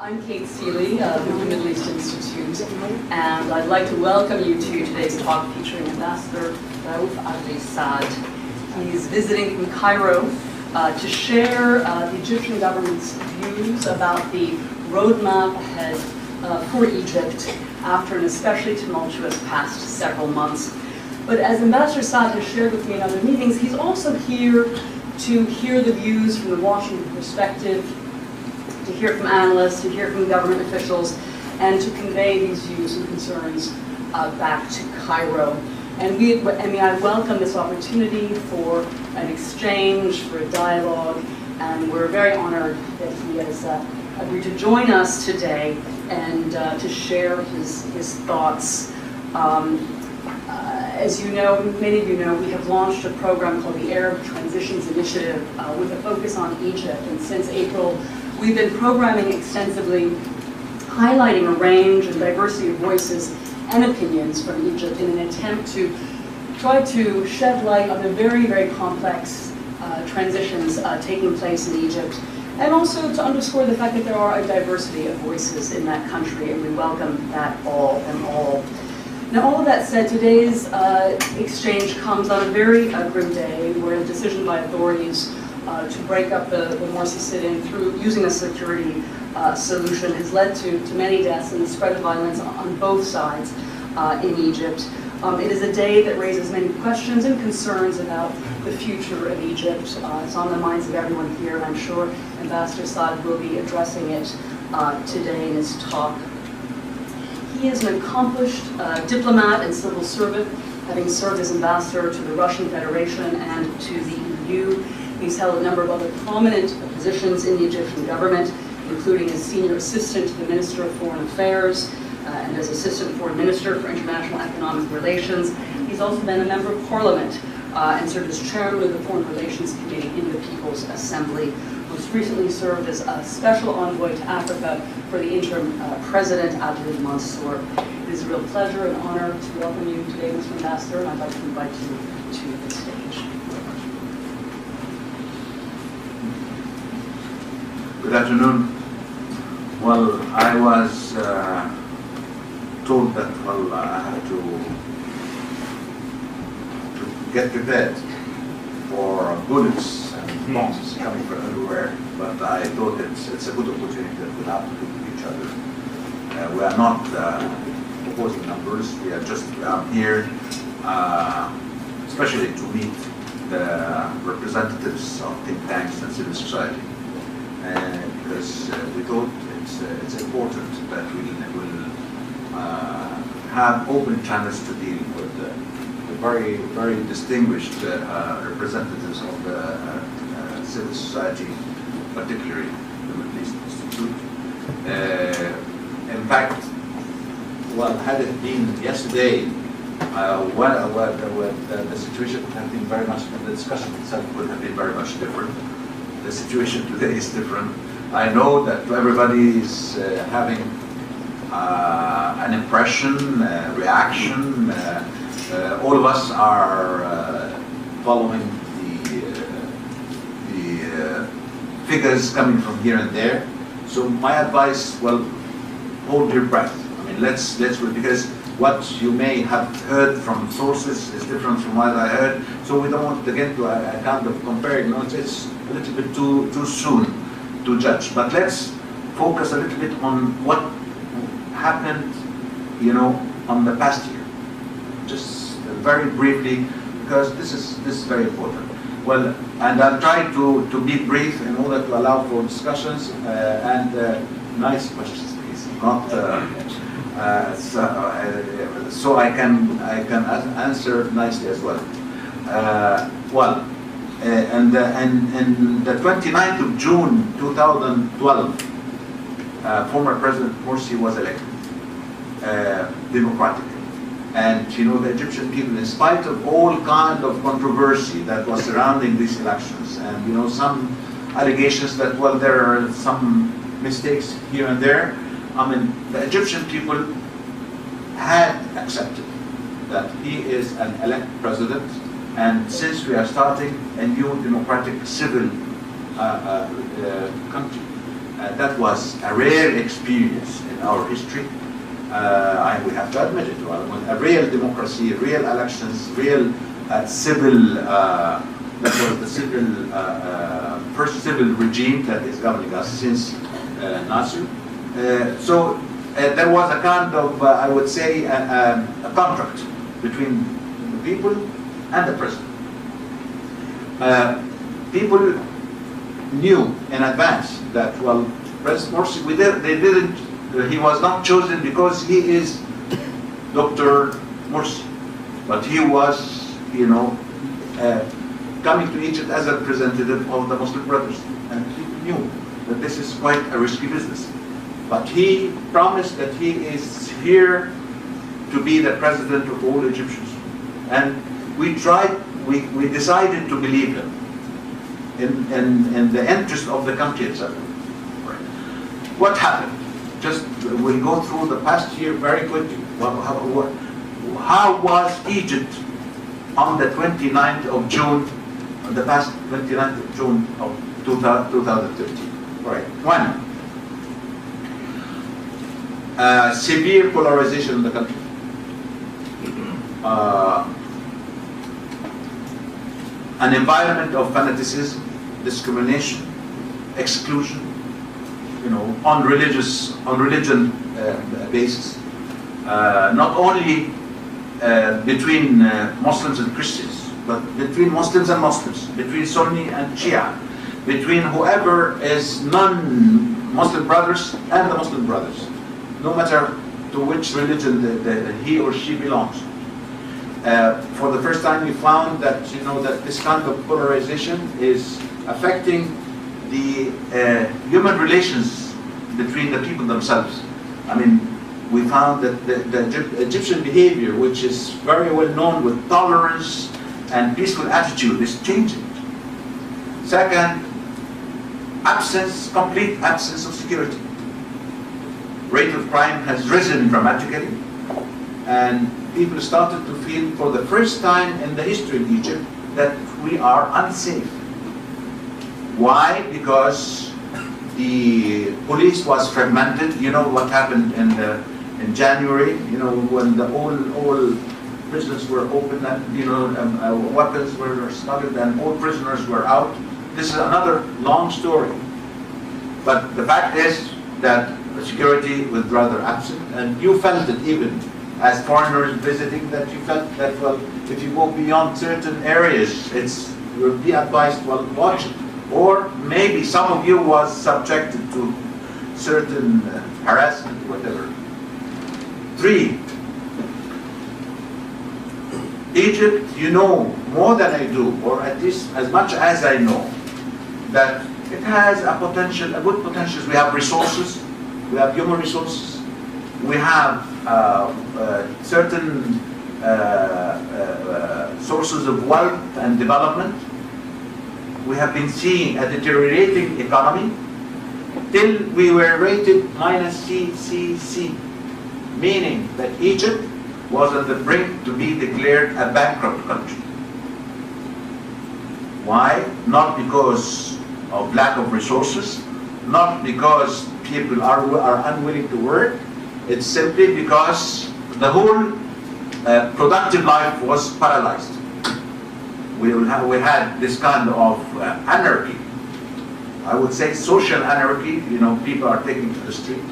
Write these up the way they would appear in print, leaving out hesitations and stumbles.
I'm Kate Seeley of the Middle East Institute, and I'd like to welcome you to today's talk featuring Ambassador Raouf Adly Saad. He's visiting from Cairo to share the Egyptian government's views about the roadmap ahead for Egypt after an especially tumultuous past several months. But as Ambassador Saad has shared with me in other meetings, he's also here to hear the views from the Washington perspective, to hear from analysts, to hear from government officials, and to convey these views and concerns back to Cairo. And I welcome this opportunity for an exchange, for a dialogue, and we're very honored that he has agreed to join us today and to share his thoughts. As you know, many of you know, we have launched a program called the Arab Transitions Initiative with a focus on Egypt, and since April, we've been programming extensively, highlighting a range and diversity of voices and opinions from Egypt in an attempt to try to shed light on the very, very complex transitions taking place in Egypt, and also to underscore the fact that there are a diversity of voices in that country, and we welcome them all. Now, all of that said, today's exchange comes on a very grim day where a decision by authorities to break up the Morsi sit-in through using a security solution has led to many deaths and the spread of violence on both sides in Egypt. It is a day that raises many questions and concerns about the future of Egypt. It's on the minds of everyone here, and I'm sure Ambassador Saad will be addressing it today in his talk. He is an accomplished diplomat and civil servant, having served as ambassador to the Russian Federation and to the EU. He's held a number of other prominent positions in the Egyptian government, including as senior assistant to the Minister of Foreign Affairs and as assistant foreign minister for international economic relations. He's also been a member of parliament and served as chairman of the Foreign Relations Committee in the People's Assembly. Most recently served as a special envoy to Africa for the interim president, Adly Mansour. It is a real pleasure and honor to welcome you today, Mr. Ambassador, and I'd like to invite you to the stage. Good afternoon. Well, I was told that, I had to get prepared for bullets and bombs coming from everywhere, but I thought it's a good opportunity that we have to look at each other. We are not opposing numbers. We are just here, especially to meet the representatives of think tanks and civil society. Because we thought it's important that we will have open channels to deal with the very, very distinguished representatives of the civil society, particularly the Middle East Institute. In fact, had it been yesterday, the situation would have been very much, the discussion itself would have been very much different. The situation today is different. I know that everybody is having an impression, reaction. All of us are following the figures coming from here and there. So my advice, hold your breath. I mean, let's because what you may have heard from sources is different from what I heard. So we don't want to get to a kind of comparing notes. It's a little bit too soon to judge. But let's focus a little bit on what happened, on the past year. Just very briefly, because this is very important. Well, and I'll try to be brief in order to allow for discussions and nice questions, please. Not so I can answer nicely as well. And the 29th of June 2012, former President Morsi was elected democratically. And the Egyptian people, in spite of all kind of controversy that was surrounding these elections, and some allegations that there are some mistakes here and there, the Egyptian people had accepted that he is an elected president, and since we are starting a new democratic civil country, That was a rare experience in our history. We have to admit it. A real democracy, real elections, real civil, that was the first civil regime that is governing us since Nasser. So there was a kind of, I would say, a contract between the people and the president. People knew in advance that, well, President Morsi, he was not chosen because he is Dr. Morsi, but he was, coming to Egypt as a representative of the Muslim Brothers, and he knew that this is quite a risky business. But he promised that he is here to be the president of all Egyptians, and we decided to believe him in the interest of the country itself. What happened? Just we'll go through the past year very quickly. How was Egypt on the 29th of June, the past 29th of June of 2013? Right. One, severe polarization in the country. An environment of fanaticism, discrimination, exclusion, on religion basis. Not only between Muslims and Christians, but between Muslims and Muslims, between Sunni and Shia, between whoever is non-Muslim brothers and the Muslim brothers, no matter to which religion he or she belongs. For the first time, we found that that this kind of polarization is affecting the human relations between the people themselves. I mean, we found that the Egyptian behavior, which is very well known with tolerance and peaceful attitude, is changing. Second, complete absence of security. Rate of crime has risen dramatically, and people started to feel for the first time in the history of Egypt that we are unsafe. Why? Because the police was fragmented. You know what happened in January, when all prisons were open and weapons were started and all prisoners were out. This is another long story. But the fact is that the security was rather absent, and you felt it even as foreigners visiting, that you felt that, well, if you go beyond certain areas, you'll be advised, well, watch it. Or maybe some of you was subjected to certain harassment, whatever. 3, Egypt, more than I do, or at least as much as I know, that it has a good potential. We have resources, we have human resources, we have certain sources of wealth and development. We have been seeing a deteriorating economy till we were rated -C, meaning that Egypt was at the brink to be declared a bankrupt country. Why? Not because of lack of resources, not because people are unwilling to work. It's simply because the whole productive life was paralyzed. We had this kind of anarchy. I would say social anarchy. People are taking to the street,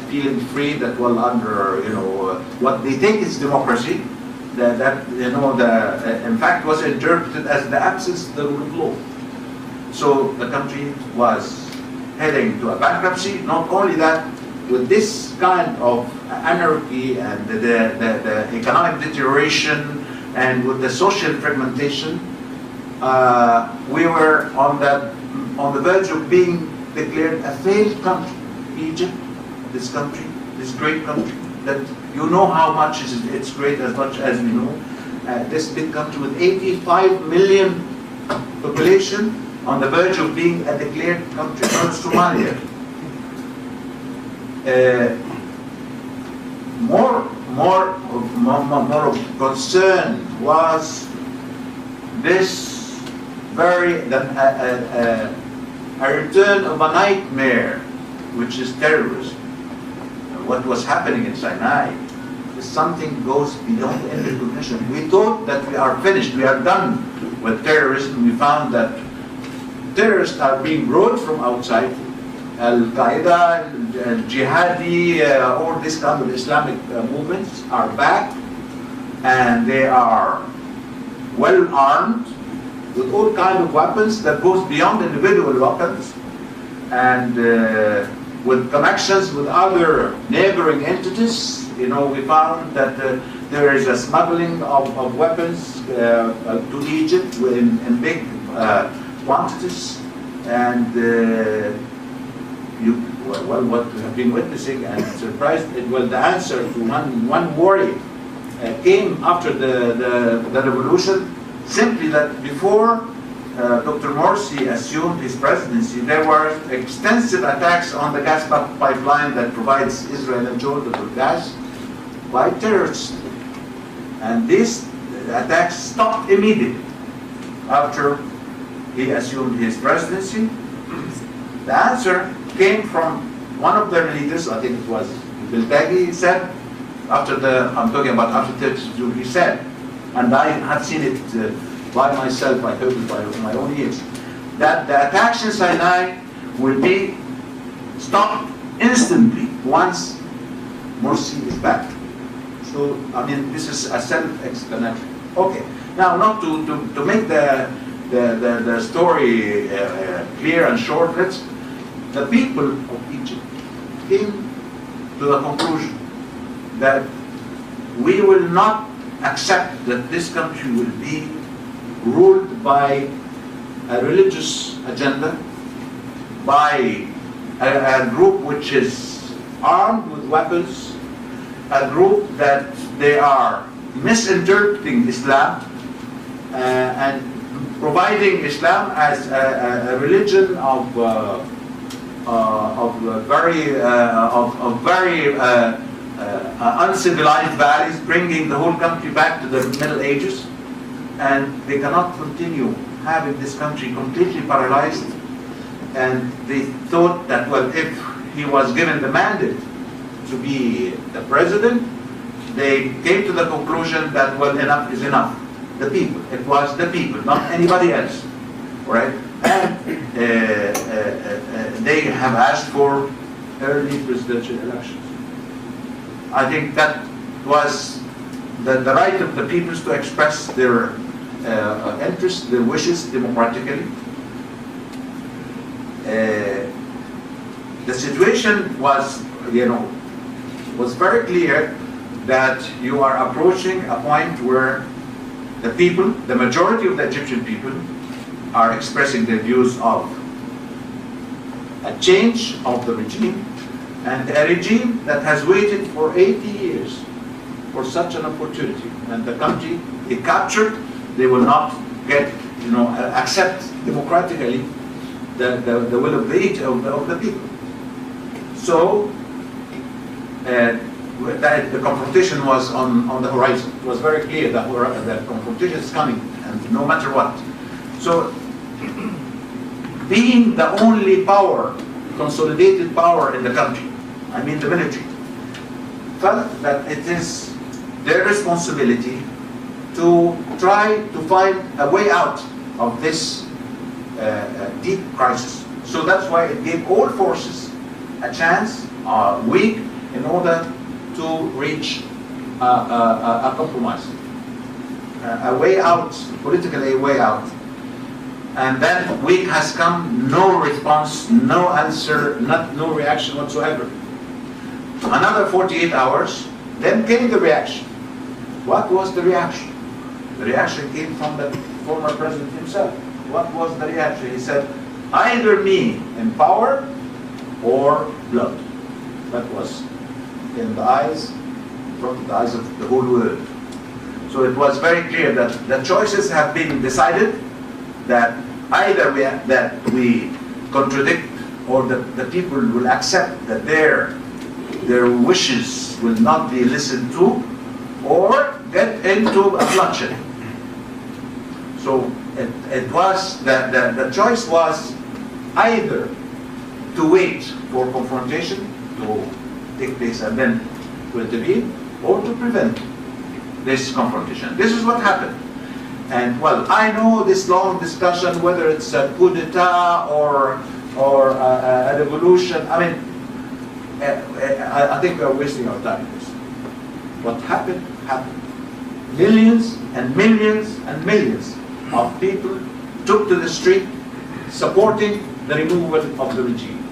feeling free that, well, under what they think is democracy, in fact was interpreted as the absence of the rule of law. So the country was heading to a bankruptcy. Not only that, with this kind of anarchy and the economic deterioration and with the social fragmentation, we were on the verge of being declared a failed country. Egypt, this great country, that how much it's great, as much as we know. This big country with 85 million population, on the verge of being a declared country. Somalia. More of concern was this very a return of a nightmare, which is terrorism. What was happening in Sinai is something goes beyond any recognition. We thought that we are finished, we are done with terrorism. We found that terrorists are being brought from outside. Al-Qaeda, Jihadi, all these kind of Islamic movements are back, and they are well armed with all kinds of weapons that goes beyond individual weapons, and with connections with other neighboring entities. You know, we found that there is a smuggling of weapons to Egypt in big quantities, and what we have been witnessing and surprised, the answer to one worry came after the revolution, simply that before Dr. Morsi assumed his presidency, there were extensive attacks on the gas pipeline that provides Israel and Jordan with gas by terrorists. And these attacks stopped immediately after he assumed his presidency. The answer came from one of their leaders, I think it was Biltagi. He said, I'm talking about after 32, he said, and I have seen it by myself, I heard it by my own ears, that the attacks in Sinai will be stopped instantly once Morsi is back. So, I mean, this is a self-explanatory. Okay, now not to make the story clear and short, the people of Egypt came to the conclusion that we will not accept that this country will be ruled by a religious agenda, by a group which is armed with weapons, a group that they are misinterpreting Islam and providing Islam as a religion of very uncivilized values, bringing the whole country back to the Middle Ages, and they cannot continue having this country completely paralyzed. And they thought that, well, if he was given the mandate to be the president, they came to the conclusion that, well, enough is enough. The people. It was the people, not anybody else. Right? And they have asked for early presidential elections. I think that was the right of the peoples to express their interests, their wishes democratically. The situation was, was very clear that you are approaching a point where the people, the majority of the Egyptian people, are expressing their views of a change of the regime, and a regime that has waited for 80 years for such an opportunity. And the country they captured, they will not get, accept democratically the will of the people. So the confrontation was on the horizon. It was very clear that the confrontation is coming, and no matter what. So, being the only power, consolidated power in the country, I mean the military, felt that it is their responsibility to try to find a way out of this deep crisis. So that's why it gave all forces a chance, a week, in order to reach a compromise, a way out, politically a way out. And that week has come, no response, no answer, no reaction whatsoever. Another 48 hours, then came the reaction. What was the reaction? The reaction came from the former president himself. What was the reaction? He said, either me in power or blood. That was in the eyes, in front of the eyes of the whole world. So it was very clear that the choices have been decided, that either we contradict, or the people will accept that their wishes will not be listened to, or get into a bloodshed. So it was, the choice was either to wait for confrontation to take place and then to intervene, or to prevent this confrontation. This is what happened. And well, I know this long discussion whether it's a coup d'etat or a revolution. I mean, I think we are wasting our time in this. What happened, happened. Millions and millions and millions of people took to the street supporting the removal of the regime.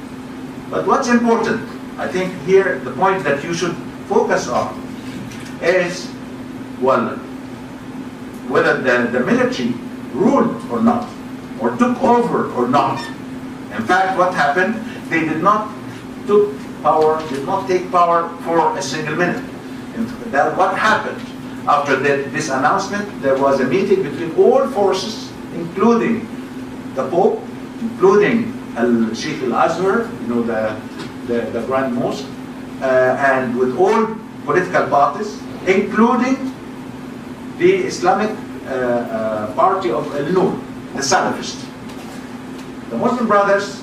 But what's important, I think here, the point that you should focus on is, well, whether the military ruled or not, or took over or not. In fact, what happened, they did not take power for a single minute. And that what happened after this announcement, there was a meeting between all forces, including the Pope, including Sheikh Al-Azhar, the Grand Mosque, and with all political parties, including the Islamic party of Al-Nur, the Salafists. The Muslim Brothers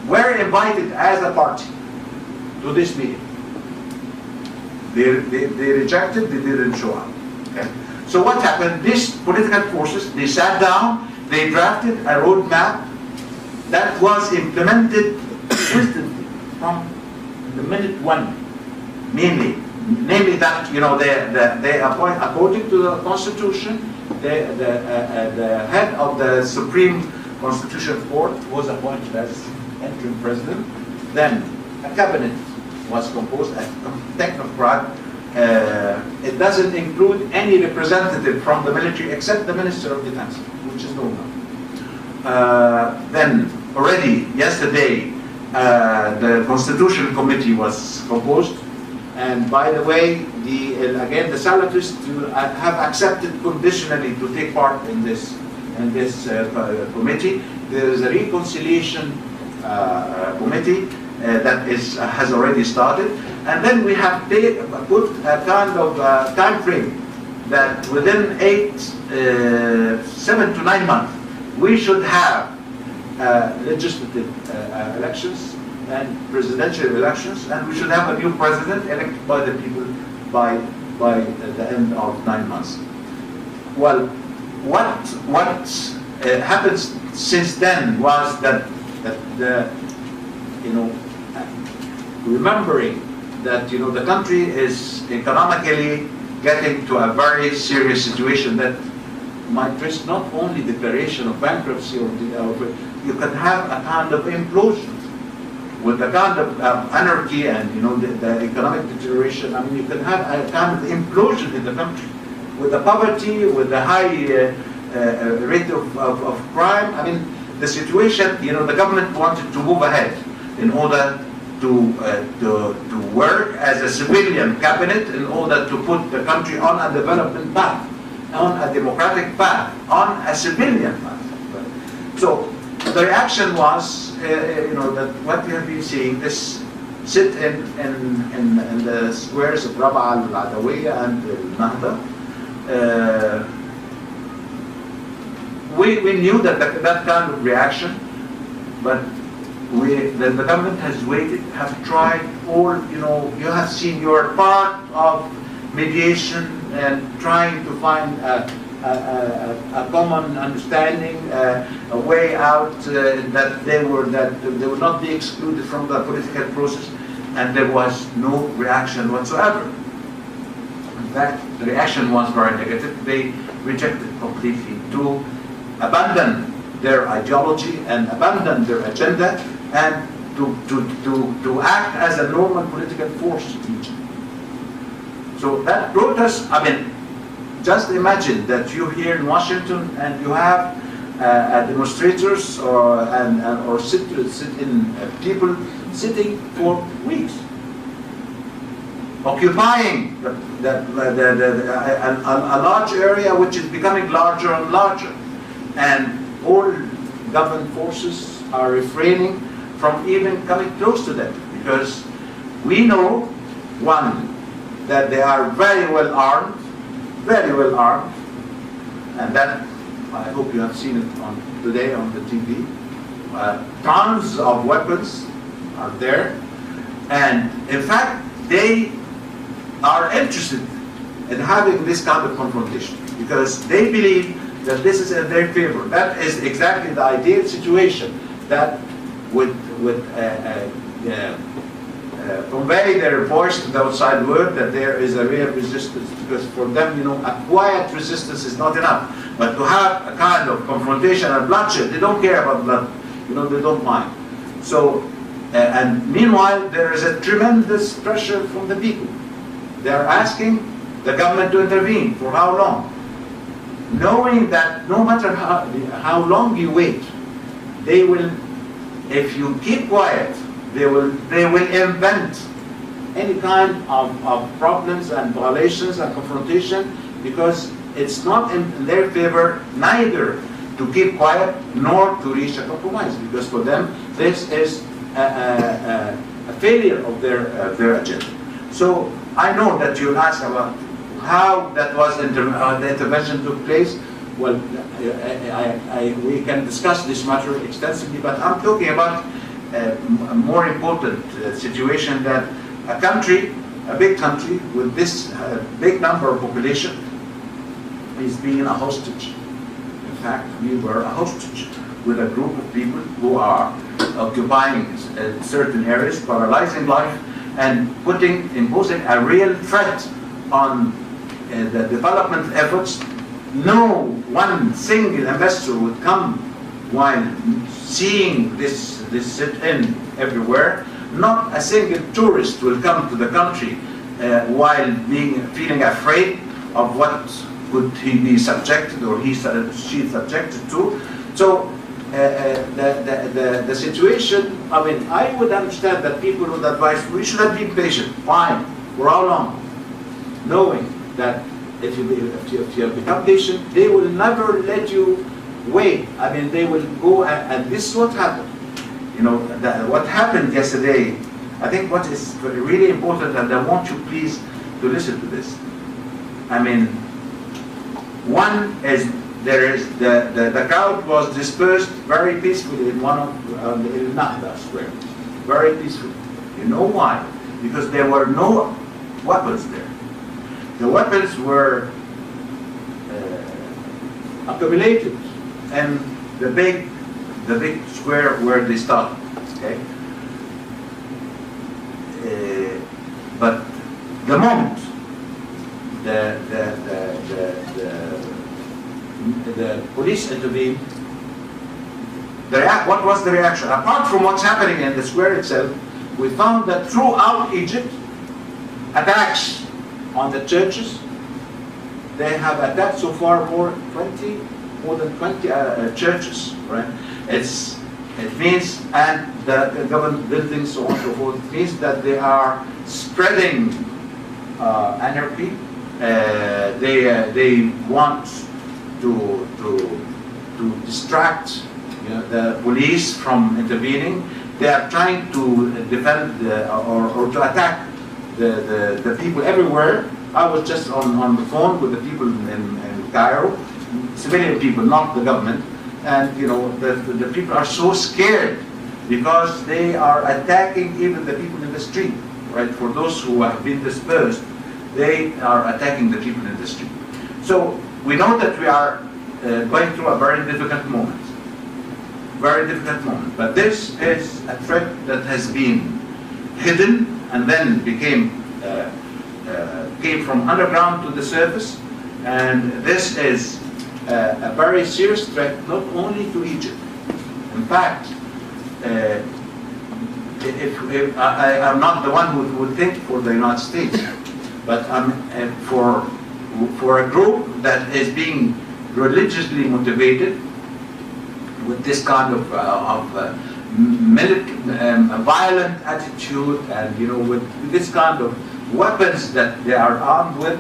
were invited as a party to this meeting. They rejected, they didn't show up. Okay? So what happened? These political forces, they sat down, they drafted a roadmap that was implemented instantly from the minute one. Namely that, they appoint, according to the Constitution, the head of the Supreme Constitutional Court was appointed as interim president. Then a cabinet was composed, a technocrat. It doesn't include any representative from the military except the Minister of Defense, which is normal. Then already yesterday, the Constitutional Committee was composed. And by the way, again, the Salafists have accepted conditionally to take part in this committee. There is a reconciliation committee that has already started, and then we have put a kind of time frame that within 7 to 9 months we should have legislative elections and presidential elections, and we should have a new president elected by the people by the end of 9 months. Well, what happens since then was that remembering that the country is economically getting to a very serious situation that might risk not only declaration of bankruptcy, or you can have a kind of implosion. With the kind of anarchy and the economic deterioration, I mean, you can have a kind of implosion in the country. With the poverty, with the high rate of crime, I mean, the situation, the government wanted to move ahead in order to work as a civilian cabinet, in order to put the country on a development path, on a democratic path, on a civilian path. So the reaction was, that what we have been seeing, this sit in the squares of Rab'a al-Adawiyya and Nahda. We knew that kind of reaction, but the government has waited, have tried all, you have seen your part of mediation and trying to find a common understanding, a way out, that they would not be excluded from the political process, and there was no reaction whatsoever. In fact, the reaction was very negative. They rejected completely to abandon their ideology and abandon their agenda and to act as a normal political force in Egypt. So that brought us, I mean, just imagine that you're here in Washington and you have demonstrators or people sitting for weeks, occupying a large area which is becoming larger and larger, and all government forces are refraining from even coming close to them, because we know, one, that they are very well armed, and that I hope you have seen it today on the TV. tons of weapons are there, and in fact they are interested in having this kind of confrontation because they believe that this is in their favor. That is exactly the ideal situation that would convey their voice to the outside world that there is a real resistance, because for them, a quiet resistance is not enough. But to have a kind of confrontation and bloodshed, they don't care about blood, they don't mind. So, and meanwhile, there is a tremendous pressure from the people. They are asking the government to intervene. For how long? Knowing that no matter how long you wait, they will, if you keep quiet, they will invent any kind of problems and violations and confrontation, because it's not in their favor neither to keep quiet nor to reach a compromise, because for them this is a failure of their agenda. So I know that you'll ask about how that was the intervention took place. Well, we can discuss this matter extensively, but I'm talking about a more important situation, that a country, a big country with this big number of population is being a hostage. In fact, we were a hostage with a group of people who are occupying certain areas, paralyzing life, and imposing a real threat on the development efforts. No one single investor would come while seeing this sit-in everywhere. Not a single tourist will come to the country while feeling afraid of what could he be subjected or she subjected to. So the situation, I mean, I would understand that people would advise we should have been patient. Fine. For how long? Knowing that if you have become patient, they will never let you wait. I mean, they will go, and this is what happened. What happened yesterday, I think what is really important, and I want you please to listen to this. I mean, one is, the crowd was dispersed very peacefully in one of the El Nahda Square. Very peacefully. You know why? Because there were no weapons there. The weapons were accumulated in the big square where they started. Okay. But the moment the police intervened, what was the reaction? Apart from what's happening in the square itself, we found that throughout Egypt, attacks on the churches, they have attacked so far more than 20 churches, right? It means, and the government buildings, so on and so forth, it means that they are spreading anarchy. They want to distract the police from intervening. They are trying to defend or to attack the people everywhere. I was just on the phone with the people in Cairo, civilian people, not the government, and the people are so scared because they are attacking even the people in the street, right? For those who have been dispersed, they are attacking the people in the street. So we know that we are going through a very difficult moment. Very difficult moment. But this is a threat that has been hidden and then came from underground to the surface. And this is a very serious threat, not only to Egypt. In fact, if I'm not the one who would think for the United States, but for a group that is being religiously motivated with this kind of violent attitude, and with this kind of weapons that they are armed with,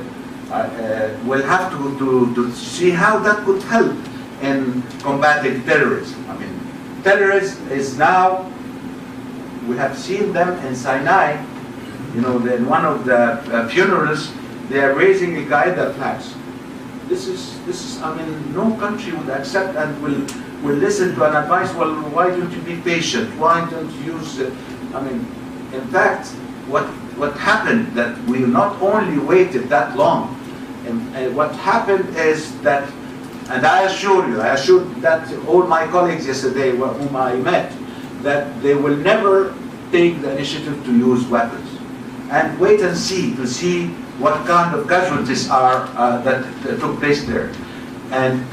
we'll have to see how that could help in combating terrorism. I mean, terrorism is now, we have seen them in Sinai, in one of the funerals, they are raising Al-Qaeda flags. This is, I mean, no country would accept and will listen to an advice, well, why don't you be patient? Why don't you use, I mean, in fact, what happened that we not only waited that long, and what happened is that, and I assured that all my colleagues yesterday whom I met, that they will never take the initiative to use weapons. And wait and see, to see what kind of casualties are that took place there. And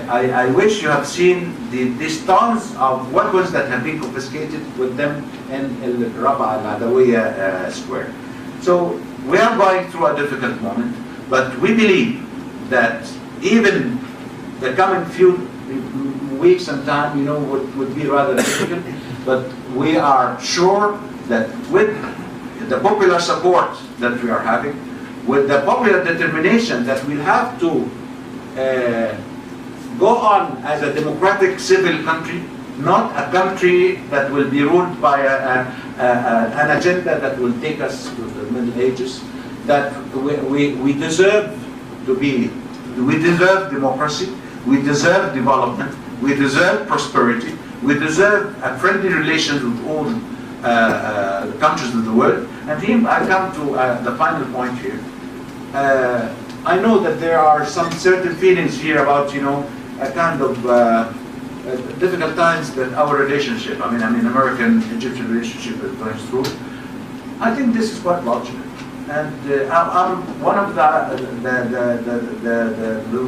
I wish you have seen these tons of weapons that have been confiscated with them in Rabaa al-Adawiya Square. So we are going through a difficult moment, but we believe that even the coming few weeks and time, you know, would be rather difficult, but we are sure that with the popular support that we are having, with the popular determination that we'll have to go on as a democratic civil country, not a country that will be ruled by an agenda that will take us to the Middle Ages, that we deserve to be, we deserve democracy, we deserve development, we deserve prosperity, we deserve a friendly relations with all countries of the world. And here I come to the final point here. I know that there are some certain feelings here about, you know, a kind of difficult times that our relationship, I mean American-Egyptian relationship is going through. I think this is quite logical. And I'm one of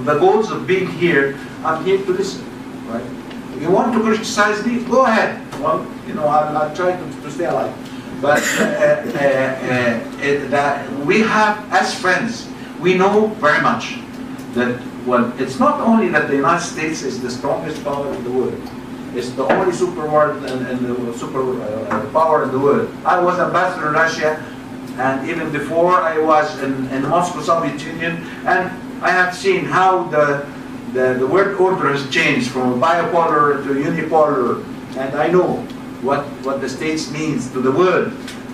the goals of being here, I'm here to listen, right? If you want to criticize me, go ahead. Well, you know, I'll try to stay alive. But we have, as friends, we know very much that, well, it's not only that the United States is the strongest power in the world. It's the only superpower and the super power in the world. I was ambassador in Russia, and even before I was in Moscow, Soviet Union, and I have seen how the world order has changed from bipolar to unipolar, and I know what the States means to the world,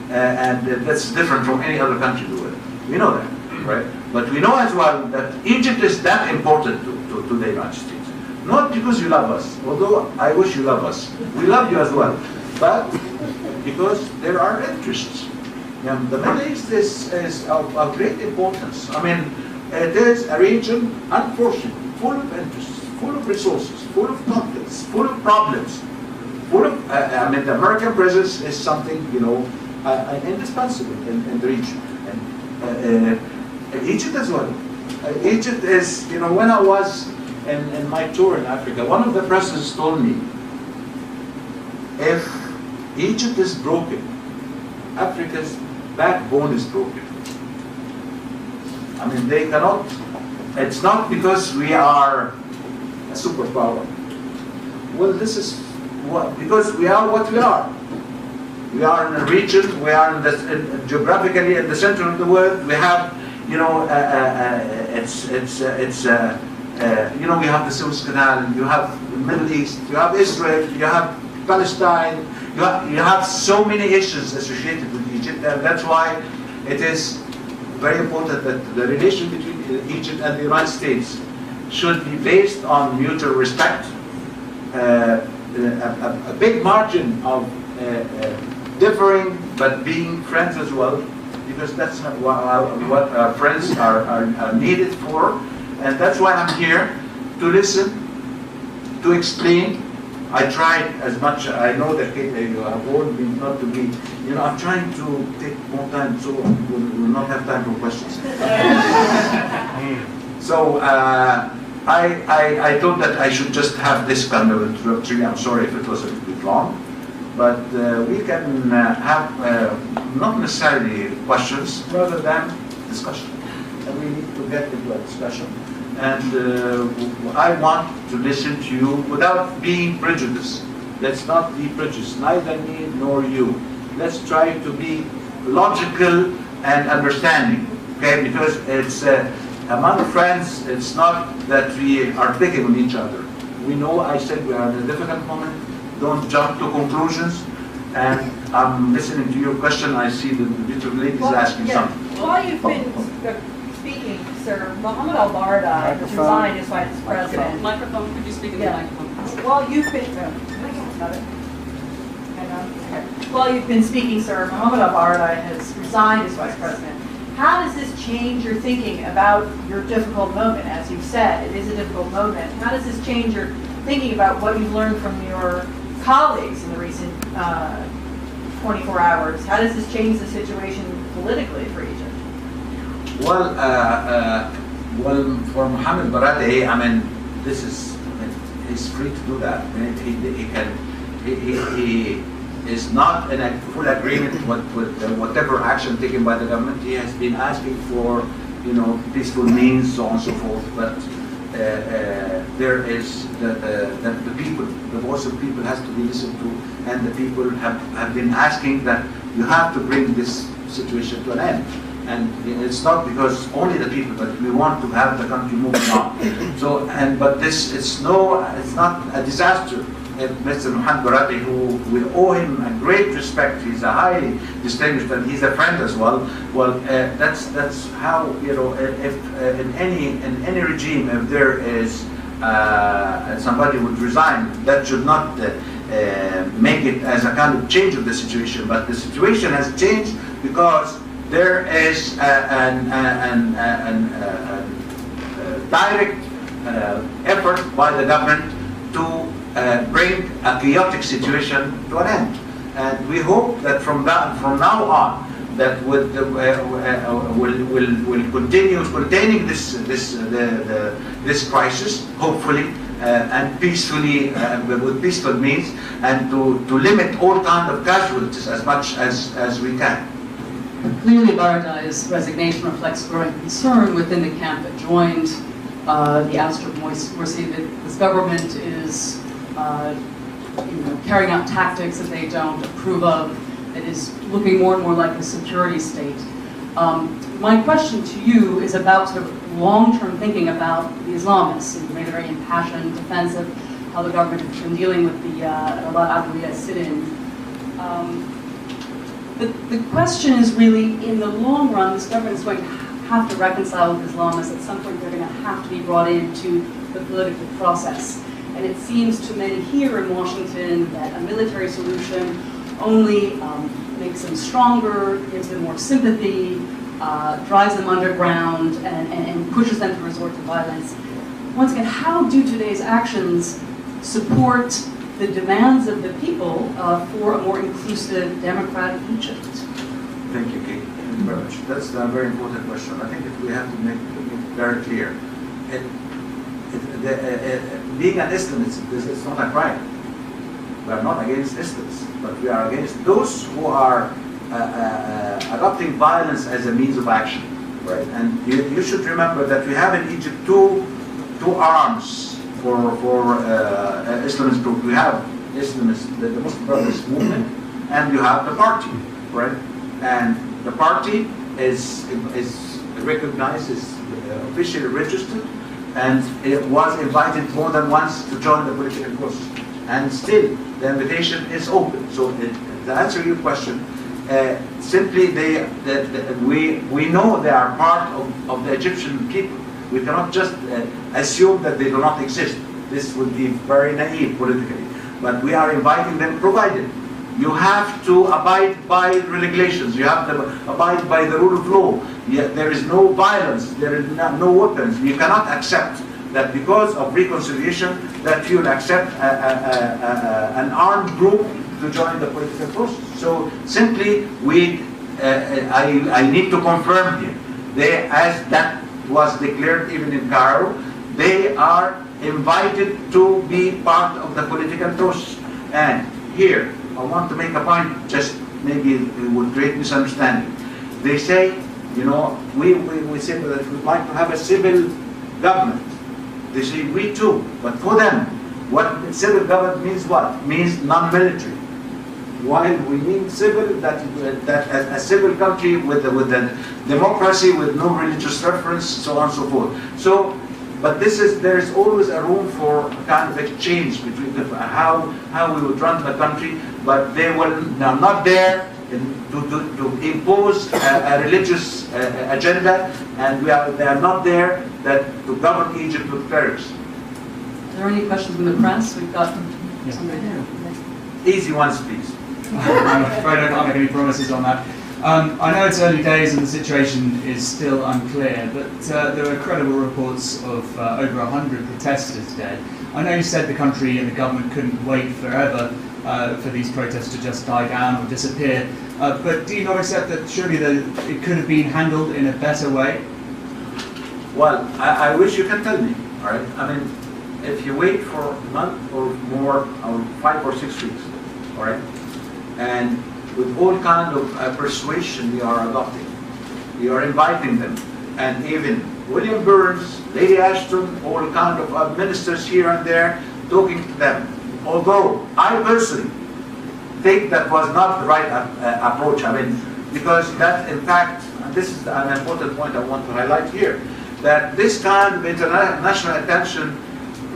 and that's different from any other country in the world. We know that, right? But we know as well that Egypt is that important to the United States. Not because you love us, although I wish you love us. We love you as well, but because there are interests. The Middle East is of great importance. I mean, it is a region, unfortunately, full of interests, full of resources, full of conflicts, full of problems, full of, I mean, the American presence is something, you know, indispensable in the region. And Egypt as well. Egypt is, you know, when I was in my tour in Africa, one of the presidents told me, if Egypt is broken, Africa's backbone is broken. I mean, they cannot, it's not because we are a superpower. Well, this is because we are what we are. We are in a region, we are geographically in the center of the world. We have, you know, you know, we have the Suez Canal, you have the Middle East, you have Israel, you have Palestine, you have so many issues associated with Egypt, and that's why it is very important that the relation between Egypt and the United States should be based on mutual respect, a big margin of differing but being friends as well, because that's what our friends are needed for, and that's why I'm here to listen, to explain. I tried as much. I know that you have warned me not to be. You know, I'm trying to take more time, so we'll not have time for questions. So I thought that I should just have this kind of introductory. I'm sorry if it was a little bit long, but we can have not necessarily questions, rather than discussion. And we need to get into a discussion. And I want to listen to you without being prejudiced. Let's not be prejudiced, neither me nor you. Let's try to be logical and understanding, okay? Because it's among friends, it's not that we are picking on each other. We know, I said, we are in a difficult moment. Don't jump to conclusions. And I'm listening to your question. I see the beautiful lady is asking something. While you've been speaking, sir, Mohammed al-Baradei has resigned as vice president. Microphone, could you speak in the microphone, please? While you've been, while you've been speaking, sir, Mohammed al-Baradei has resigned as vice president. How does this change your thinking about your difficult moment? As you've said, it is a difficult moment. How does this change your thinking about what you've learned from your colleagues in the recent 24 hours? How does this change the situation politically for Egypt? Well, for Mohammed Baradei, I mean, this is, he's free to do that. I mean, he is not in a full agreement with whatever action taken by the government. He has been asking for, peaceful means, so on and so forth. But there is the people, the voice of people has to be listened to, and the people have been asking that you have to bring this situation to an end. And it's not because only the people, but we want to have the country moving on. So, but it's not a disaster. Mr. Mohammed Baradei, who will owe him a great respect, he's a highly distinguished, and he's a friend as well. Well, that's how, if in any regime, if there is somebody would resign, that should not make it as a kind of change of the situation. But the situation has changed because there is a direct effort by the government to bring a chaotic situation to an end, and we hope that from now on, that will continue containing this crisis, hopefully, and peacefully, with peaceful means, and to limit all kind of casualties as much as we can. Clearly, Baradei's resignation reflects growing concern within the camp that joined the ouster of Morsi, that this government is carrying out tactics that they don't approve of, that is looking more and more like a security state. My question to you is about sort of long-term thinking about the Islamists. You made a very impassioned defense of how the government has been dealing with the Adly sit-in. The question is really, in the long run, this government is going to have to reconcile with Islamists. At some point, they're going to have to be brought into the political process. And it seems to many here in Washington that a military solution only makes them stronger, gives them more sympathy, drives them underground, and pushes them to resort to violence. Once again, how do today's actions support the demands of the people for a more inclusive, democratic Egypt? Thank you, Kate. Thank you very much. That's a very important question. I think that we have to make it very clear. Being an Islamist is not a crime. We are not against Islamists, but we are against those who are adopting violence as a means of action. Right? And you should remember that we have in Egypt two arms for Islamist group. We have Islamist, the Muslim Brothers movement, and you have the party, right? And the party is recognized, is officially registered, and it was invited more than once to join the political process. And still, the invitation is open. So to answer your question, simply we know they are part of the Egyptian people. We cannot just assume that they do not exist. This would be very naive politically. But we are inviting them, provided you have to abide by regulations, you have to abide by the rule of law. There is no violence, there is no weapons. You cannot accept that because of reconciliation that you will accept an armed group to join the political process. So simply, I need to confirm here, as that was declared even in Cairo, they are invited to be part of the political process. And here, I want to make a point, just maybe with great misunderstanding. They say, we say that we'd like to have a civil government. They say, we too. But for them, what civil government means what? Means non-military. While we mean civil, that a civil country with a democracy, with no religious reference, so on and so forth. So, but there is always a room for a kind of exchange between how we would run the country, but they're not there to impose a religious agenda, and they are not there to govern Egypt with clerics. Are there any questions from the press? We've got somebody there. Easy ones, please. I'm afraid I can't make any promises on that. I know it's early days and the situation is still unclear, but there were credible reports of over 100 protesters dead. I know you said the country and the government couldn't wait forever for these protests to just die down or disappear, but do you not accept that surely it could have been handled in a better way? Well, I wish you can tell me, all right? I mean, if you wait for a month or more, or 5 or 6 weeks, all right, and with all kind of persuasion we are adopting, we are inviting them, and even William Burns, Lady Ashton, all kind of ministers here and there, talking to them. Although I personally think that was not the right approach. I mean, because that, in fact, and this is an important point I want to highlight here, that this kind of international attention,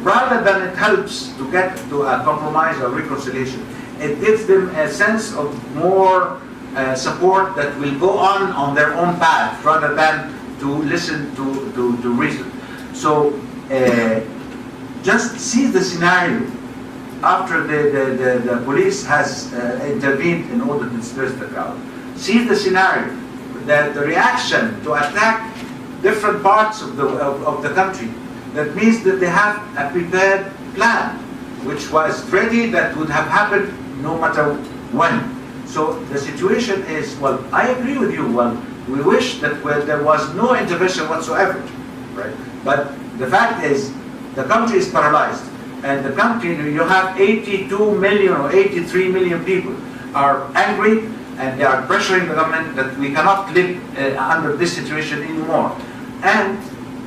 rather than it helps to get to a compromise or reconciliation, it gives them a sense of more support that will go on their own path rather than to listen to reason. So just see the scenario after the police has intervened in order to disperse the crowd. See the scenario, the reaction to attack different parts of the country. That means that they have a prepared plan, which was ready, that would have happened no matter when. So the situation is, well, I agree with you. Well, we wish that there was no intervention whatsoever, right? But the fact is, the country is paralyzed, and the country, you have 82 million or 83 million people are angry, and they are pressuring the government that we cannot live under this situation anymore. And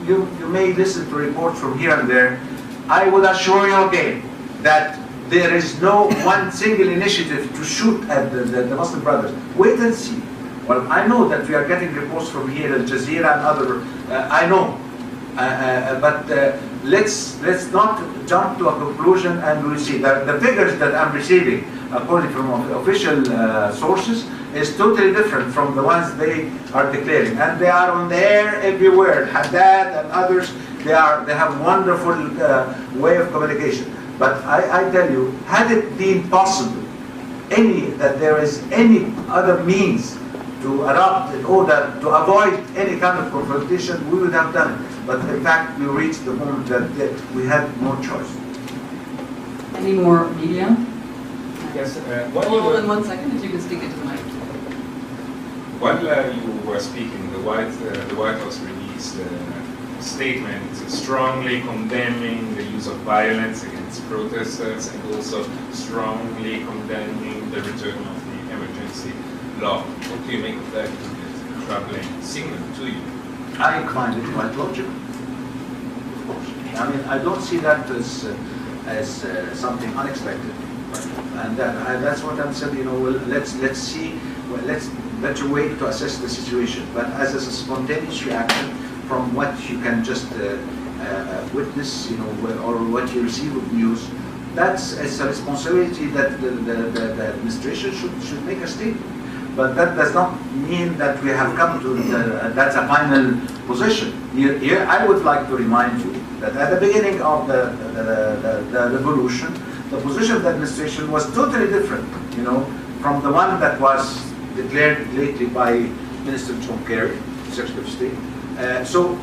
you may listen to reports from here and there. I would assure you again that there is no one single initiative to shoot at the Muslim Brothers. Wait and see. Well, I know that we are getting reports from here, Al Jazeera and other, I know. But let's not jump to a conclusion, and we'll see. The figures that I'm receiving, according from official sources, is totally different from the ones they are declaring. And they are on the air everywhere. Haddad and others, they have a wonderful way of communication. But I tell you, had it been possible, that there is any other means to adopt in order to avoid any kind of confrontation, we would have done it. But in fact, we reached the moment that we had no choice. Any more media? Yes. Hold on 1 second, if you can speak into the mic. While you were speaking, the White House released a statement strongly condemning the use of violence against protesters, and also strongly condemning the return of the emergency law. What do you make of that troubling signal to you? I find it quite logical. Of course. I mean, I don't see that as something unexpected. And that's what I'm saying. You know, well, let's see. Well, let's better wait to assess the situation. But as a spontaneous reaction from what you can just witness, you know, or what you receive of news, it's a responsibility that the administration should make a statement. But that does not mean that we have come to that's a final position. Here, I would like to remind you that at the beginning of the revolution, the position of the administration was totally different, you know, from the one that was declared lately by Minister John Kerry, Secretary of State. So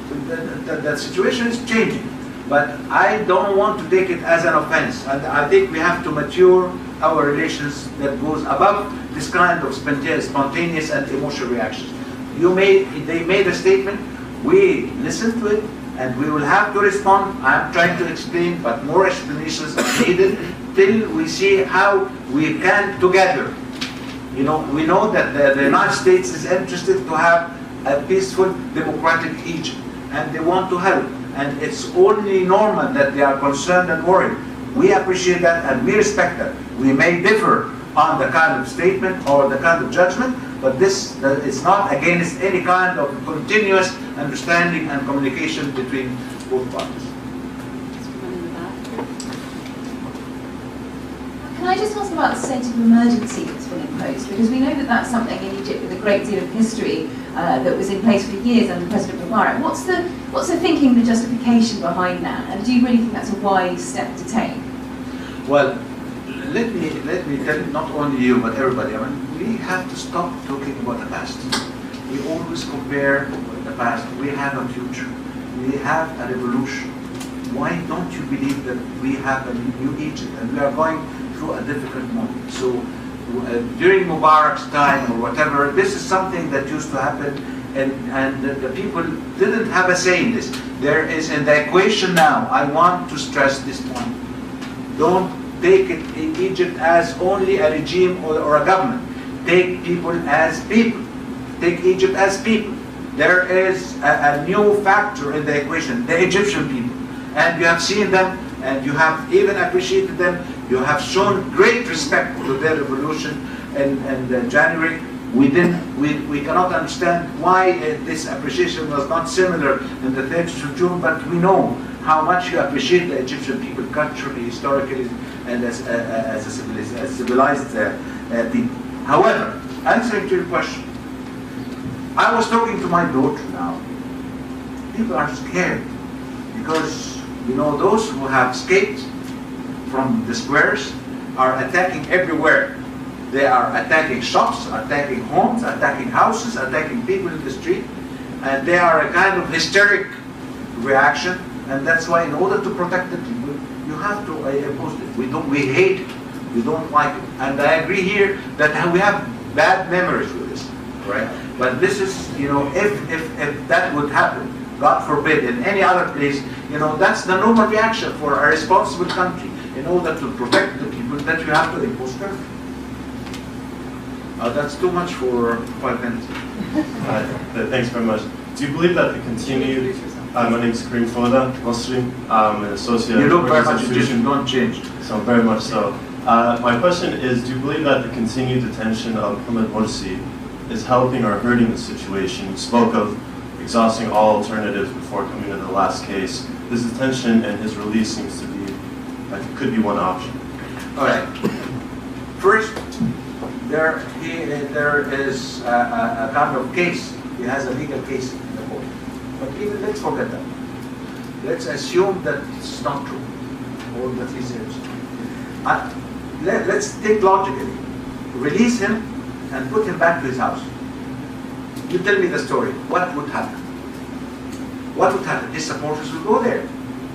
the situation is changing. But I don't want to take it as an offense. And I think we have to mature our relations that goes above this kind of spontaneous and emotional reactions. They made a statement, we listened to it, and we will have to respond. I'm trying to explain, but more explanations are needed till we see how we can together. You know, we know that the United States is interested to have a peaceful, democratic Egypt, and they want to help. And it's only normal that they are concerned and worried. We appreciate that and we respect that. We may differ on the kind of statement or the kind of judgment, but it's not against any kind of continuous understanding and communication between both parties. Can Can I just ask about the state of emergency that's been imposed? Because we know that that's something in Egypt with a great deal of history that was in place for years under President Mubarak. What's the thinking, the justification behind that? And do you really think that's a wise step to take? Well, let me tell you, not only you, but everybody, I mean, we have to stop talking about the past. We always compare with the past. We have a future. We have a revolution. Why don't you believe that we have a new Egypt and we are going through a difficult moment? So during Mubarak's time or whatever, this is something that used to happen, and the people didn't have a say in this. There is in the equation now, I want to stress this point. Don't take it in Egypt as only a regime or a government. Take people as people. Take Egypt as people. There is a new factor in the equation, the Egyptian people. And you have seen them, and you have even appreciated them. You have shown great respect to their revolution in January. We cannot understand why this appreciation was not similar in the 30th of June, but we know how much you appreciate the Egyptian people culturally, historically, and as civilized people. However, answering to your question, I was talking to my daughter now. People are scared because, you know, those who have escaped from the squares are attacking everywhere. They are attacking shops, attacking homes, attacking houses, attacking people in the street, and they are a kind of hysteric reaction. And that's why, in order to protect the people, you have to oppose it. We hate it. We don't like it. And I agree here that we have bad memories with this, right? But this is, you know, if that would happen, God forbid, in any other place, you know, that's the normal reaction for a responsible country. In order to protect the people, that you have to impose curfew. That's too much for 5 minutes. Thanks very much. Do you believe that the continued... my name is Kareem Foda, Muslim, an associate... You look very much Egyptian, don't change. So very much so. My question is, do you believe that the continued detention of Mohamed Morsi is helping or hurting the situation? You spoke of exhausting all alternatives before coming to the last case. This detention and his release seems to be, like, it could be one option. All right. First, there is a kind of case. He has a legal case in the court. But even let's forget that. Let's assume that it's not true, or that he's innocent. Let's think logically. Release him and put him back to his house. You tell me the story. What would happen? What would happen? His supporters will go there,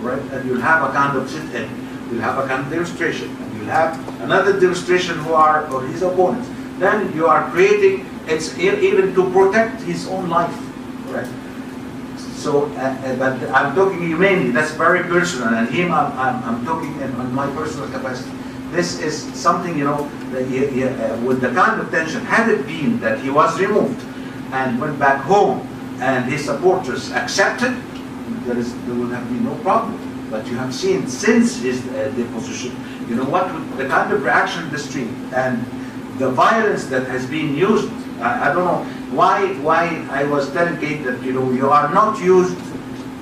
right? And you'll have a kind of sit-in. You'll have a kind of demonstration. And you'll have another demonstration who are or his opponents. Then you are creating, it's even to protect his own life, right? So, but I'm talking humanely. That's very personal. And him, I'm talking on my personal capacity. This is something, you know, that with the kind of tension, had it been that he was removed and went back home and his supporters accepted, there will have been no problem. But you have seen since his deposition, you know, what the kind of reaction in the street and the violence that has been used. I don't know why I was telling Kate that, you know, you are not used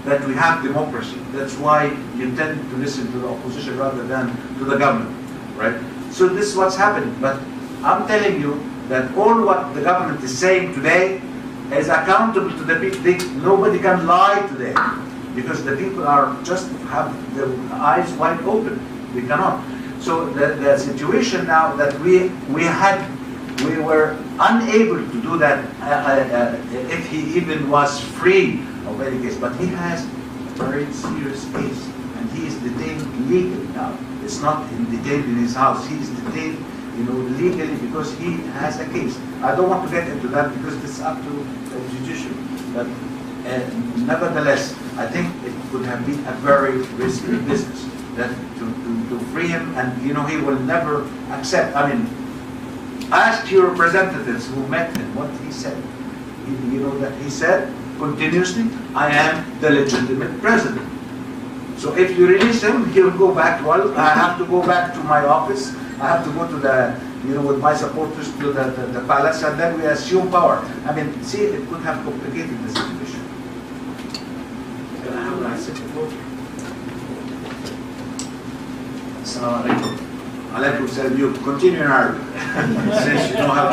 that we have democracy. That's why you tend to listen to the opposition rather than to the government, right? So this is what's happening. But I'm telling you that all what the government is saying today is accountable to the people. Nobody can lie today because the people are just have their eyes wide open. We cannot. So the situation now that we were unable to do that if he even was free of any case. But he has a very serious case, and he is detained legally now. It's not detained in his house. He is detained, you know, legally because he has a case. I don't want to get into that because it's up to the judiciary. But nevertheless, I think it could have been a very risky business that to free him, and you know he will never accept. I mean, ask your representatives who met him what he said. You know that he said continuously, "I am the legitimate president." So if you release him, he will go back. Well, I have to go back to my office. I have to go to the, you know, with my supporters to the palace, and then we assume power. I mean, see, it could have complicated the situation. Can I have a second vote? Assalamu alaikum. I'll let you continue in Arabic, since you don't have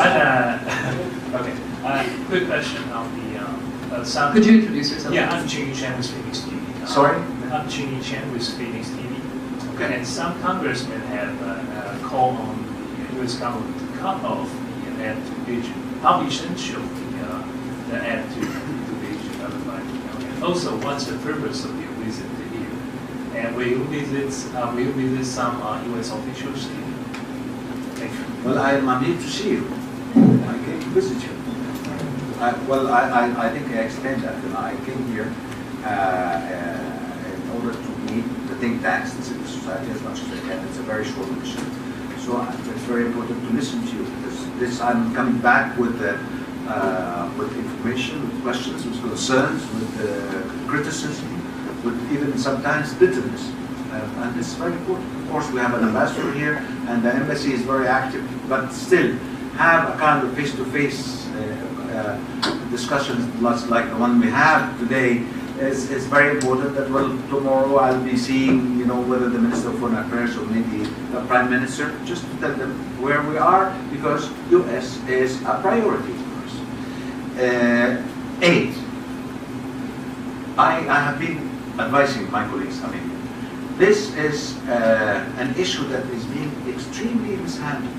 to. Okay. Quick question on the some. Could you introduce yourself? Yeah, I'm Jing Chen with Phoenix TV. Sorry? I'm Jing Chen with Phoenix TV. Okay. And some congressmen have called on the U.S. government to cut off the aid to Beijing. How essential the aid to Beijing, everybody? And also, what's the purpose of your visit here? And will you visit some U.S. officials here? Thank you. Well, I'm here to see you. I came to visit you. I think I explained that. I came here in order to meet the think tanks, the civil society, as much as I can. It's a very short mission. So it's very important to listen to you, because I'm coming back with information, with questions, with concerns, with criticism, with even sometimes bitterness. And it's very important. Of course, we have an ambassador here, and the embassy is very active, but still have a kind of face-to-face discussions like the one we have today is very important. That, well, tomorrow I'll be seeing, whether the Minister of Foreign Affairs or maybe the Prime Minister, just to tell them where we are, because U.S. is a priority for us. Aid. I have been advising my colleagues. This is an issue that is being extremely mishandled.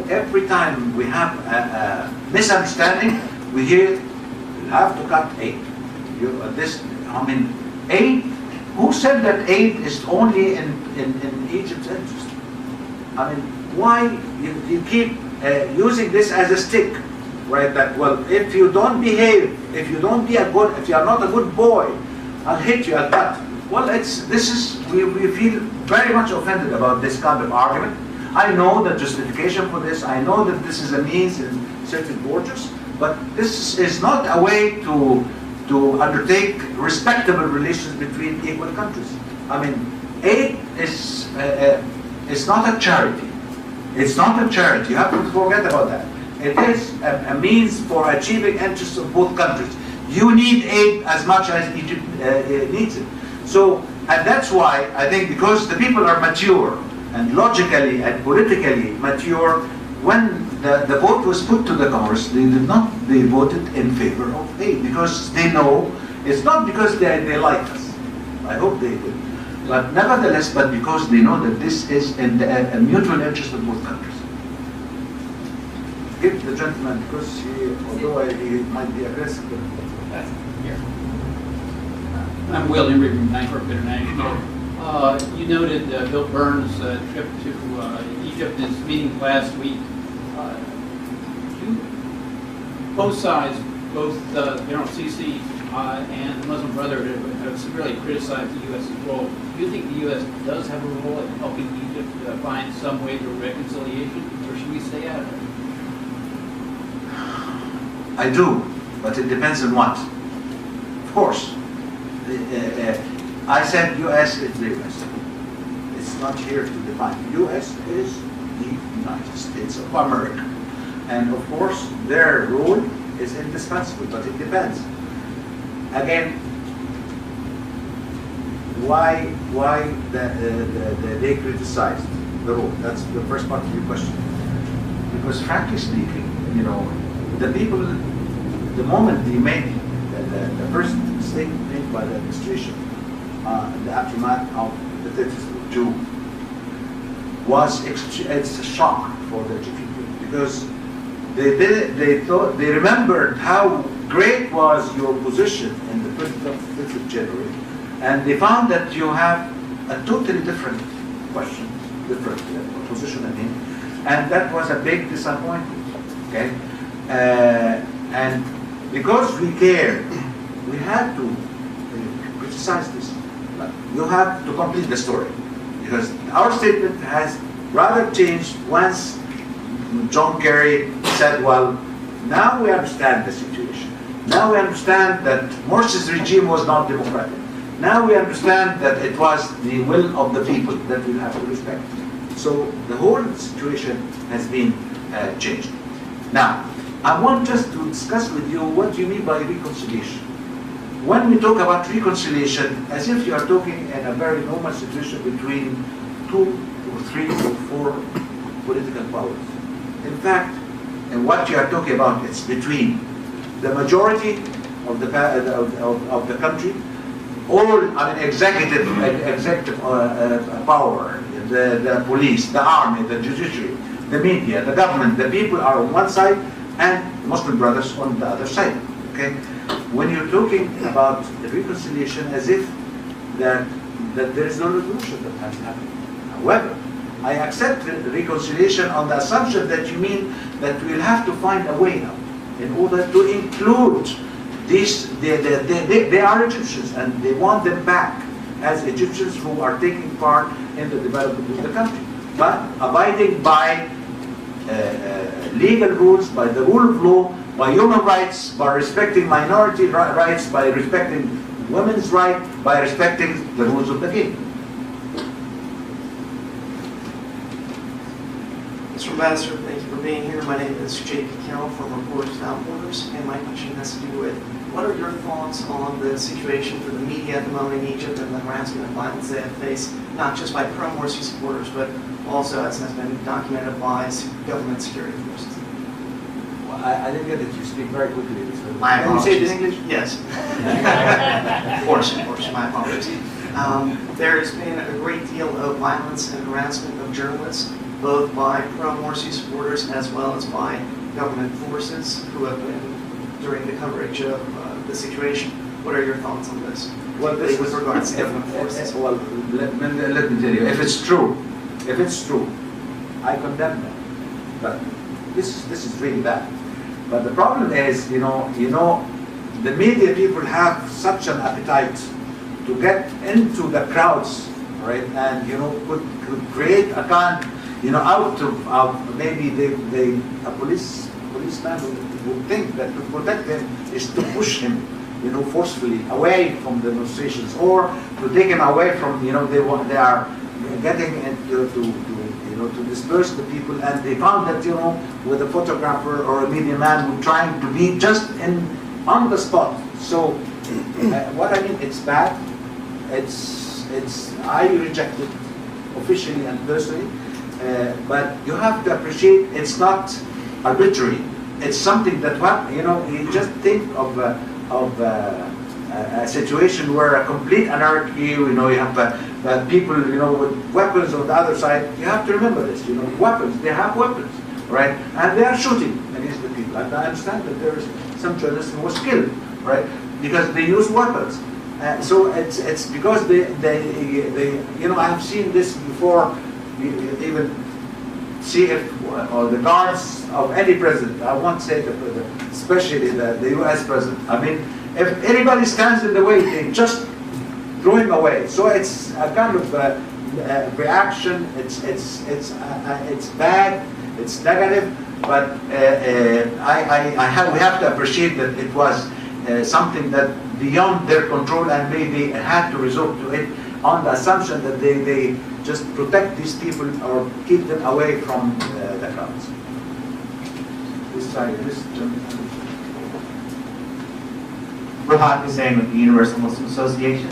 Every time we have a misunderstanding, we hear you have to cut aid. Aid. Who said that aid is only in Egypt's interest? Why you keep using this as a stick, right? That, well, if you don't behave, if you are not a good boy, I'll hit you, I'll cut. Well, we feel very much offended about this kind of argument. I know the justification for this. I know that this is a means in certain borders, but this is not a way to undertake respectable relations between equal countries. Aid is not a charity. It's not a charity. You have to forget about that. It is a means for achieving interests of both countries. You need aid as much as Egypt needs it. So, and that's why I think, because the people are mature and logically and politically mature, when the vote was put to the Congress, they voted in favor of aid, because they know it's not because they like us. I hope they do. But nevertheless, because they know that this is in the mutual interest of both countries. Give the gentleman, because although he might be aggressive. Here. I'm Will Embry from Bancorp International. You noted Bill Burns' trip to Egypt in his meeting last week. Both sides, both General Sisi and the Muslim Brotherhood, have severely criticized the U.S.'s role. Do you think the U.S. does have a role in helping Egypt find some way to reconciliation, or should we stay out of it? I do, but it depends on what. Of course. I said U.S. is the U.S. It's not here to define. U.S. is the United States of America. And of course, their role is indispensable, but it depends. Again, why they criticized the role? That's the first part of your question. Because frankly speaking, the people, the moment they made the first statement made by the administration, the aftermath of the 30th of June, it's a shock for the Egyptian people, because they remembered how great was your position in the 5th of January, and they found that you have a totally different question, different position again, and that was a big disappointment. Okay, and because we cared, we had to criticize this. But you have to complete the story, because our statement has rather changed once John Kerry said, well, now we understand the situation. Now we understand that Morsi's regime was not democratic. Now we understand that it was the will of the people that we have to respect. So the whole situation has been changed. Now, I want just to discuss with you what you mean by reconciliation. When we talk about reconciliation, as if you are talking in a very normal situation between 2 or 3 or 4 political powers. In fact, and what you are talking about, it's between the majority of the country, all, I mean, executive power, the police, the army, the judiciary, the media, the government, the people are on one side, and the Muslim Brothers on the other side. Okay, when you're talking about reconciliation, as if that there is no revolution that has happened. However, I accept reconciliation on the assumption that you mean that we'll have to find a way now in order to include these. They are Egyptians, and they want them back as Egyptians who are taking part in the development of the country, but abiding by legal rules, by the rule of law, by human rights, by respecting minority rights, by respecting women's rights, by respecting the rules of the game. Mr. Ambassador, thank you for being here. My name is Jake Kell from Reporters Without Borders, and my question has to do with what are your thoughts on the situation for the media at the moment in Egypt and the harassment and violence they have faced, not just by pro-Morsi supporters, but also, as has been documented, by government security forces? Well, I didn't get it. You speak very quickly. So My can you say it in apologies. English? Yes. Of course, my apologies. There has been a great deal of violence and harassment of journalists, both by pro-Morsi supporters as well as by government forces who have been during the coverage of the situation. What are your thoughts on this? Well, this with regards to government forces. Well, let me tell you, if it's true, I condemn them. But this is really bad. But the problem is, you know, the media people have such an appetite to get into the crowds, right? And could create a kind, out of maybe a policeman would think that to protect him is to push him, forcefully away from the demonstrations, or to take him away from, they are getting into to disperse the people, and they found that with a photographer or a media man who trying to be just on the spot. So what I mean, it's bad. I reject it officially and personally, but you have to appreciate it's not arbitrary. It's something that you just think of a situation where a complete anarchy, you have people, with weapons on the other side. You have to remember this, weapons, they have weapons, right? And they are shooting against the people. And I understand that there is some journalist who was killed, right? Because they use weapons. So it's because they I've seen this before, even see if or the guards of any president, I won't say the president, especially the US president. I mean, if anybody stands in the way, they just throw him away. So it's a kind of reaction. It's bad. It's negative. But we have to appreciate that it was something that beyond their control, and maybe had to resort to it on the assumption that they just protect these people or keep them away from the crowds. This side, this Raouf Hussein with the Universal Muslim Association.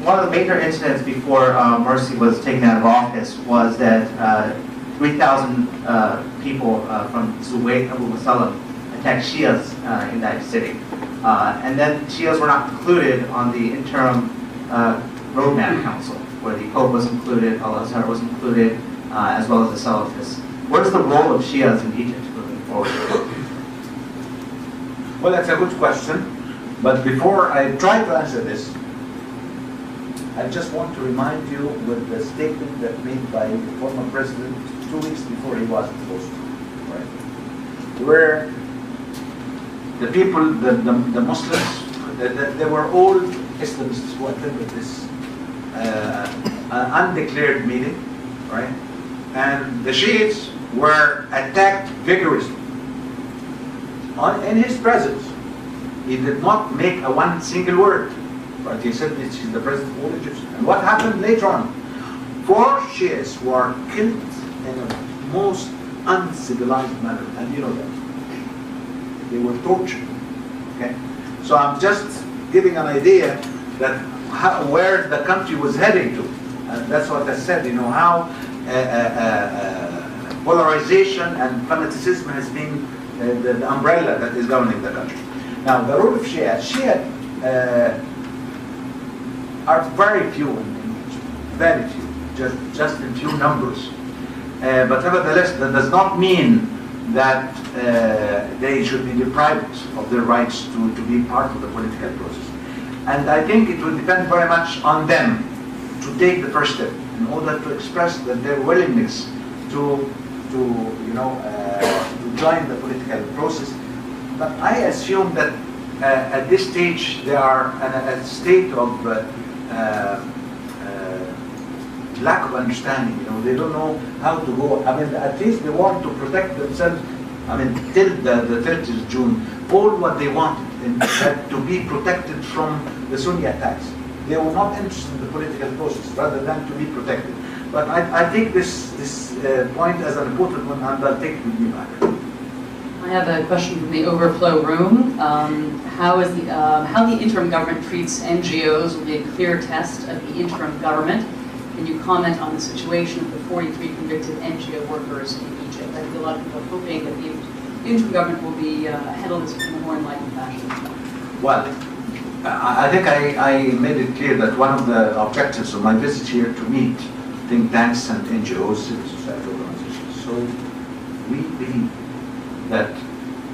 One of the major incidents before Morsi was taken out of office was that 3,000 people from Zuwayt Abu Musallam attacked Shias in that city. And then Shias were not included on the interim roadmap council, where the Pope was included, Al-Azhar was included, as well as the Salafists. What is the role of Shias in Egypt moving forward? Well, that's a good question. But before I try to answer this, I just want to remind you with the statement that made by the former president 2 weeks before he was supposed to, right? Where the people, the Muslims, they were all Islamists who attended this undeclared meeting, right? And the Shiites were attacked vigorously. In his presence, he did not make one single word, but he said that he's the president of all Egypt. And what happened later on? 4 Shiites were killed in a most uncivilized manner, and you know that. They were tortured. Okay, so I'm just giving an idea that where the country was heading to, and that's what I said. How polarization and fanaticism has been the umbrella that is governing the country. Now, the role of Shia are very few in Egypt, very few, just in few numbers. But nevertheless, that does not mean that they should be deprived of their rights to be part of the political process. And I think it will depend very much on them to take the first step in order to express that their willingness to join the political process. But I assume that at this stage they are in a state of lack of understanding. They don't know how to go. I mean, at least they want to protect themselves. I mean, till the 30th of June, all what they wanted to be protected from the Sunni attacks. They were not interested in the political process rather than to be protected. But I take this point as an important one, and I'll take it with me back. I have a question from the overflow room. How the interim government treats NGOs will be a clear test of the interim government. Can you comment on the situation of the 43 convicted NGO workers in Egypt? I think a lot of people are hoping that the interim government will be handle this in a more enlightened fashion. Well, I think I made it clear that one of the objectives of my visit here to meet think tanks and NGOs, civil society organizations. So we believe that,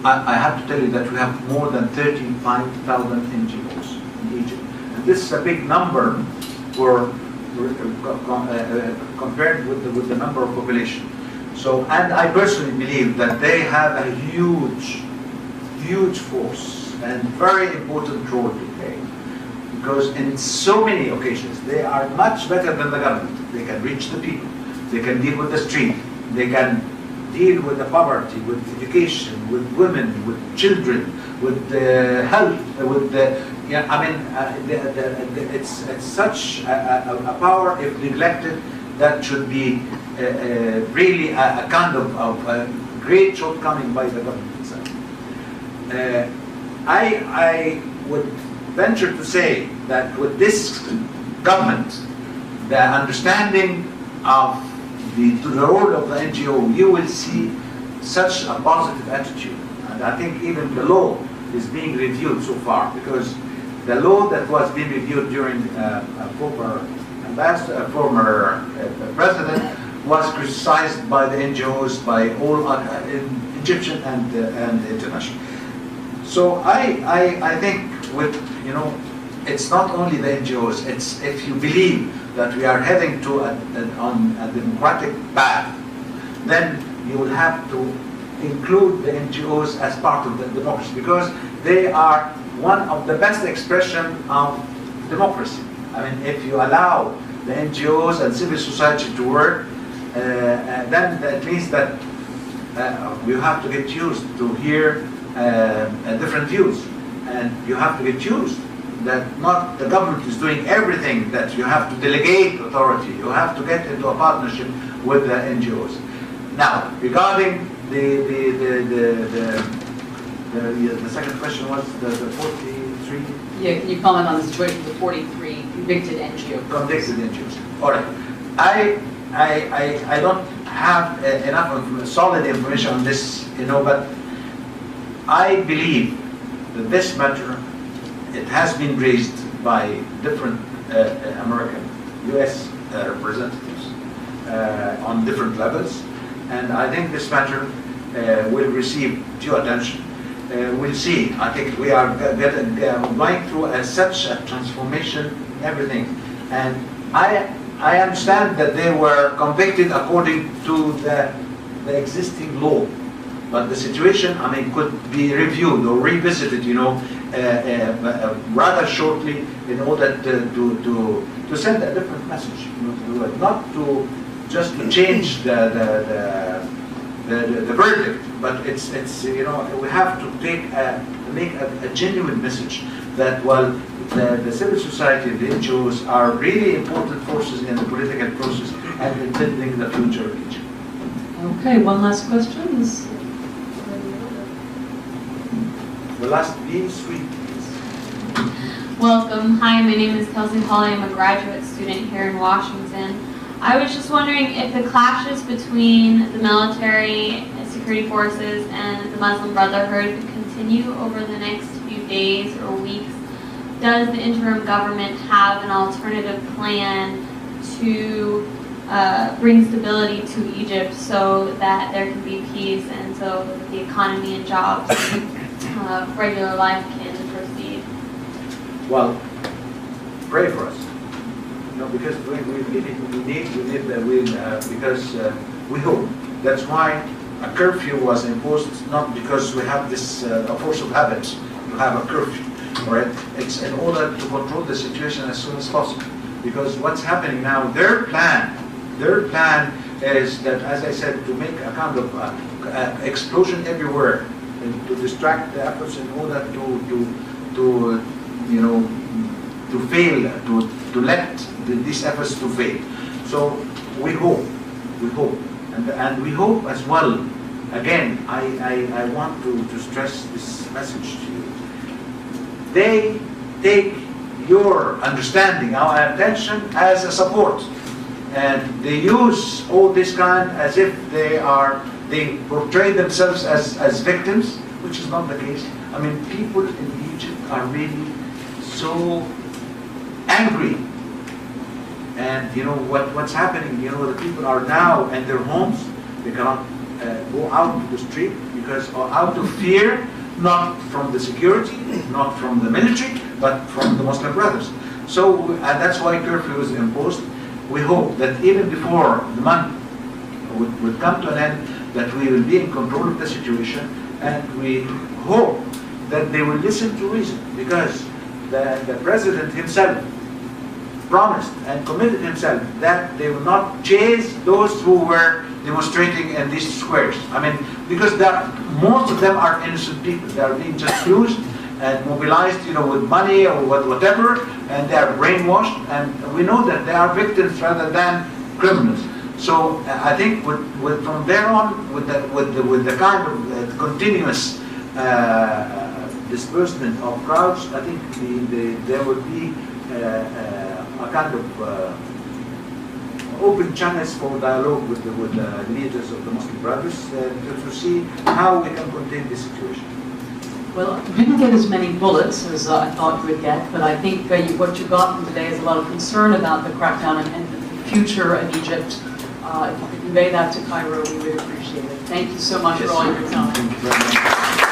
I have to tell you that we have more than 35,000 NGOs in Egypt. And this is a big number for compared with the number of population. So, and I personally believe that they have a huge force and very important role to play. Because in so many occasions, they are much better than the government. They can reach the people. They can deal with the street. They can deal with the poverty, with education, with women, with children, with health, with the, it's such a power, if neglected, that should be really a kind of great shortcoming by the government itself. I would venture to say that with this government, the understanding of the role of the NGO, you will see such a positive attitude. And I think even the law is being reviewed so far, because the law that was being reviewed during a former president was criticized by the NGOs, by all Egyptian and international. So I think with, it's not only the NGOs, it's if you believe that we are heading to on a democratic path, then you will have to include the NGOs as part of the democracy, because they are one of the best expression of democracy. I mean, if you allow the NGOs and civil society to work, then that means that you have to get used to hear different views, and you have to get used that not the government is doing everything, that you have to delegate authority, you have to get into a partnership with the NGOs. Now, regarding the second question was the 43? Yeah, can you comment on the situation of the 43 convicted NGOs? Convicted NGOs. All right. I don't have enough solid information on this, but I believe that this matter, it has been raised by different American, US representatives on different levels, and I think this matter will receive due attention. We'll see. I think we are going through such a transformation in everything, and I understand that they were convicted according to the existing law, but the situation, could be reviewed or revisited, rather shortly, in order to send a different message, not to just to change the verdict, but it's we have to make a genuine message that the civil society, the NGOs are really important forces in the political process and in building the future of Egypt. Okay, one last question. The last be sweet. Welcome. Hi, my name is Kelsey Hawley. I'm a graduate student here in Washington. I was just wondering if the clashes between the military, security forces, and the Muslim Brotherhood continue over the next few days or weeks. Does the interim government have an alternative plan to bring stability to Egypt so that there can be peace and so that the economy and jobs and regular life can proceed? Well, pray for us. Because we need because we hope. That's why a curfew was imposed, not because we have this a force of habit to have a curfew, right? It's in order to control the situation as soon as possible. Because what's happening now, their plan is that, as I said, to make a kind of explosion everywhere and to distract the efforts in order to fail, to let these efforts to fail. So we hope, and we hope as well. Again, I want to stress this message to you. They take your understanding, our attention, as a support, and they use all this kind as if they portray themselves as victims, which is not the case. I mean, people in Egypt are really so angry, and what's happening. The people are now in their homes. They cannot go out to the street because out of fear, not from the security, not from the military, but from the Muslim Brothers. So, and that's why curfew is imposed. We hope that even before the month would come to an end, that we will be in control of the situation, and we hope that they will listen to reason, because the president himself promised and committed himself that they will not chase those who were demonstrating in these squares. I mean, because most of them are innocent people. They are being just used and mobilized, with money or whatever, and they are brainwashed, and we know that they are victims rather than criminals. So I think from there on, with the kind of continuous disbursement of crowds, I think there will be a kind of open channels for dialogue with the leaders of the Muslim Brothers to see how we can contain this situation. Well, you didn't get as many bullets as I thought you would get, but I think what you got from today is a lot of concern about the crackdown and the future of Egypt. If you could convey that to Cairo, we would appreciate it. Thank you so much for all your time. Thank you very much.